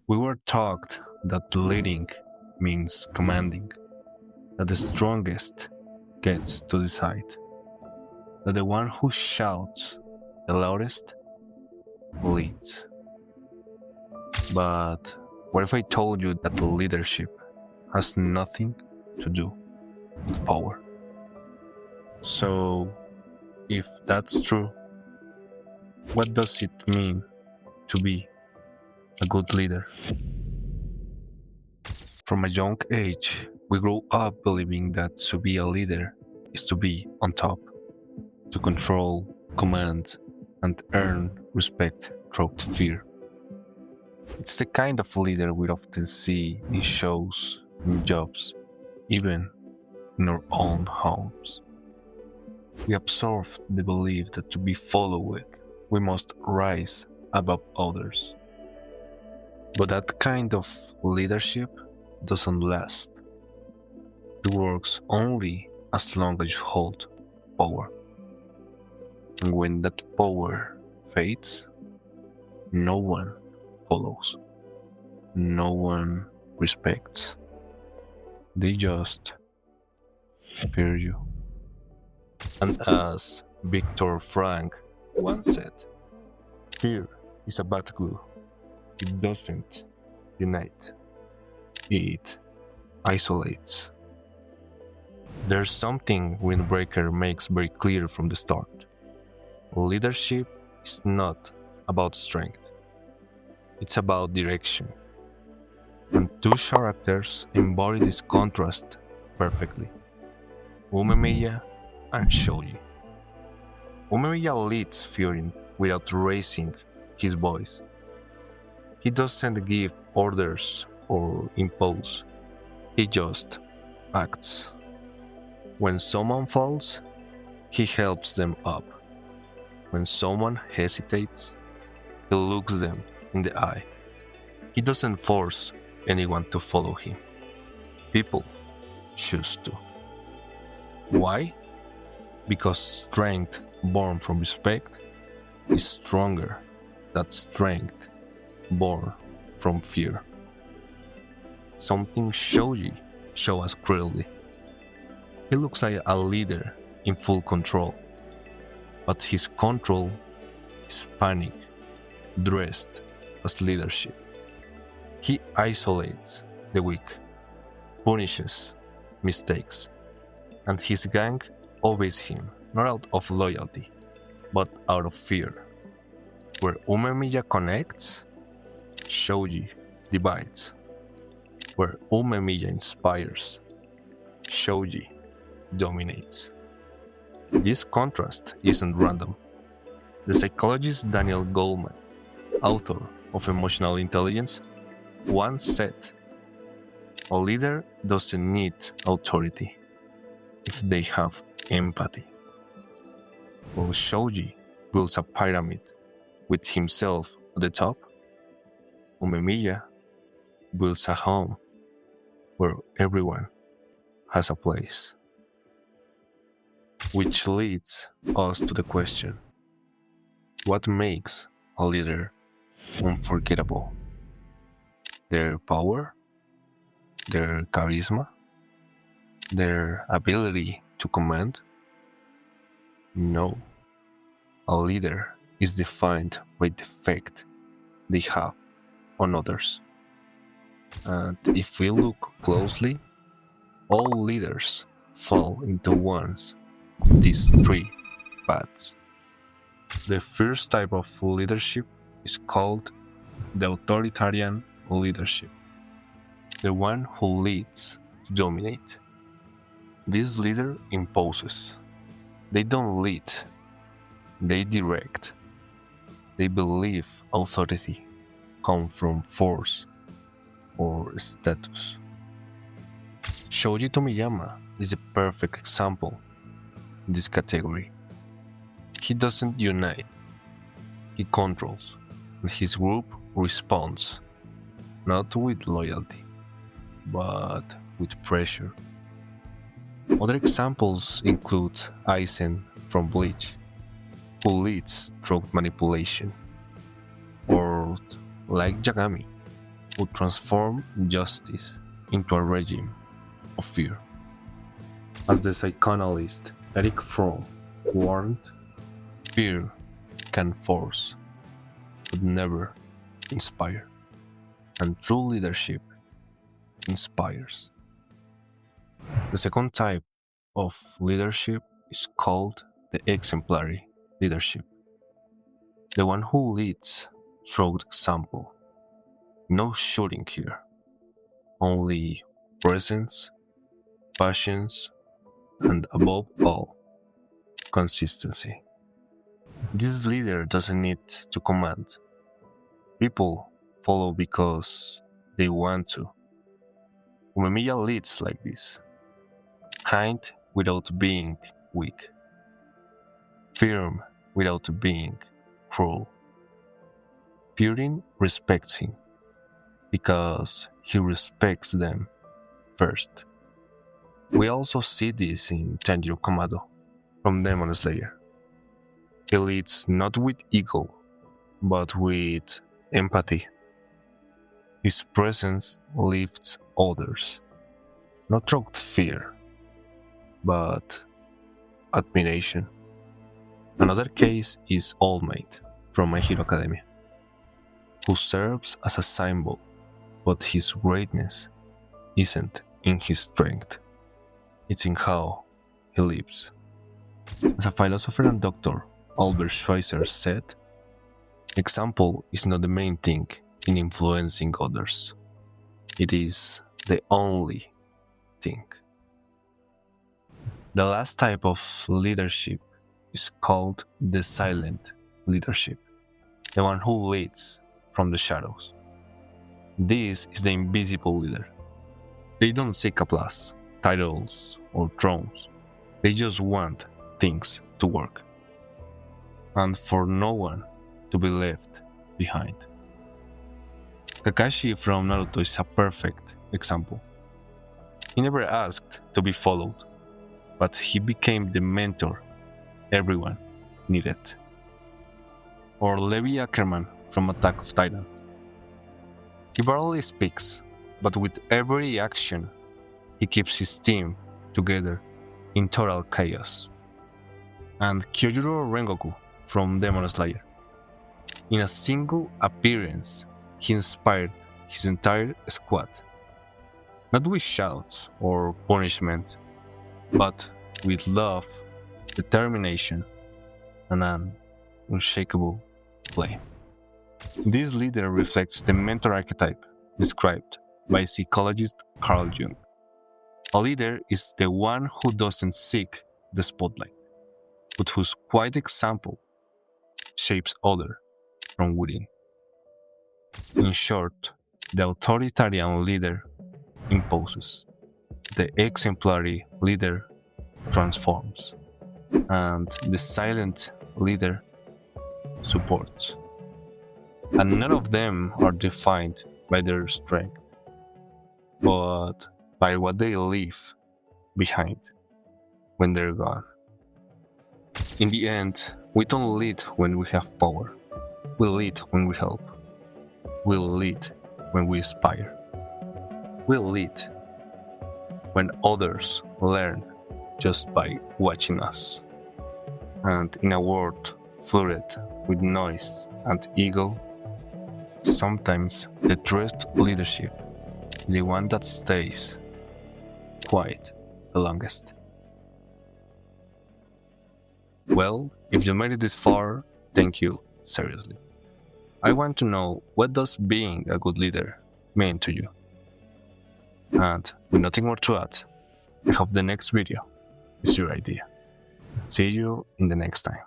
We were taught that leading means commanding, that the strongest gets to decide, that the one who shouts the loudest leads. But what if I told you that leadership has nothing to do with power? So, if that's true, what does it mean to be a good leader? From a young age, we grow up believing that to be a leader is to be on top, to control, command, and earn respect through fear. It's the kind of leader we often see in shows, in jobs, even in our own homes. We absorb the belief that to be followed, we must rise above others. But that kind of leadership doesn't last. It works only as long as you hold power. And when that power fades, no one follows. No one respects. They just fear you. And as Viktor Frank once said, fear is a bad glue. It doesn't unite, it isolates. There's something Windbreaker makes very clear from the start. Leadership is not about strength, it's about direction. And two characters embody this contrast perfectly: Umemiya and Shoji. Umemiya leads Furin without raising his voice. He doesn't give orders or impose, he just acts. When someone falls, he helps them up. When someone hesitates, he looks them in the eye. He doesn't force anyone to follow him. People choose to. Why? Because strength born from respect is stronger than strength born from fear. Something Shoji shows us clearly. He looks like a leader in full control, but his control is panic dressed as leadership. He isolates the weak, punishes mistakes, and his gang obeys him not out of loyalty, but out of fear. Where Umemiya connects, Shoji divides. Where Umemiya inspires, Shoji dominates. This contrast isn't random. The psychologist Daniel Goleman, author of Emotional Intelligence, once said, "A leader doesn't need authority if they have empathy." While Shoji builds a pyramid with himself at the top, Umemiya builds a home where everyone has a place. Which leads us to the question, what makes a leader unforgettable? Their power? Their charisma? Their ability to command? No. A leader is defined by the effect they have on others. And if we look closely, all leaders fall into one of these three paths. The first type of leadership is called the authoritarian leadership, the one who leads to dominate. This leader imposes. They don't lead, they direct. They believe authority comes from force or status. Shoji Tomiyama is a perfect example in this category. He doesn't unite, he controls, and his group responds, not with loyalty, but with pressure. Other examples include Aizen from Bleach, who leads through manipulation, or like Yagami, would transform justice into a regime of fear. As the psychoanalyst Eric Fromm warned, fear can force, but never inspire. And true leadership inspires. The second type of leadership is called the exemplary leadership. The one who leads through example. No shooting here, only presence, patience, and above all, consistency. This leader doesn't need to command. People follow because they want to. Umemiya leads like this, kind without being weak, firm without being cruel. Furin respects him because he respects them first. We also see this in Tanjiro Kamado from Demon Slayer. He leads not with ego, but with empathy. His presence lifts others, not through fear, but admiration. Another case is All Might from My Hero Academia, who serves as a symbol, but his greatness isn't in his strength, it's in how he lives. As a philosopher and doctor, Albert Schweitzer said, example is not the main thing in influencing others. It is the only thing. The last type of leadership is called the silent leadership, the one who leads from the shadows. This is the invisible leader. They don't seek applause, titles, or thrones. They just want things to work, and for no one to be left behind. Kakashi from Naruto is a perfect example. He never asked to be followed, but he became the mentor everyone needed. Or Levi Ackerman from Attack of Titan. He barely speaks, but with every action, he keeps his team together in total chaos. And Kyojuro Rengoku from Demon Slayer. In a single appearance, he inspired his entire squad. Not with shouts or punishment, but with love, determination, and an unshakable flame. This leader reflects the mentor archetype described by psychologist Carl Jung. A leader is the one who doesn't seek the spotlight, but whose quiet example shapes others from within. In short, the authoritarian leader imposes, the exemplary leader transforms, and the silent leader supports. And none of them are defined by their strength, but by what they leave behind when they're gone. In the end, we don't lead when we have power. We lead when we help. We lead when we inspire. We lead when others learn just by watching us. And in a world flooded with noise and ego, sometimes the truest leadership is the one that stays quiet the longest. Well, if you made it this far, thank you, seriously. I want to know, what does being a good leader mean to you? And with nothing more to add, I hope the next video is your idea. See you in the next time.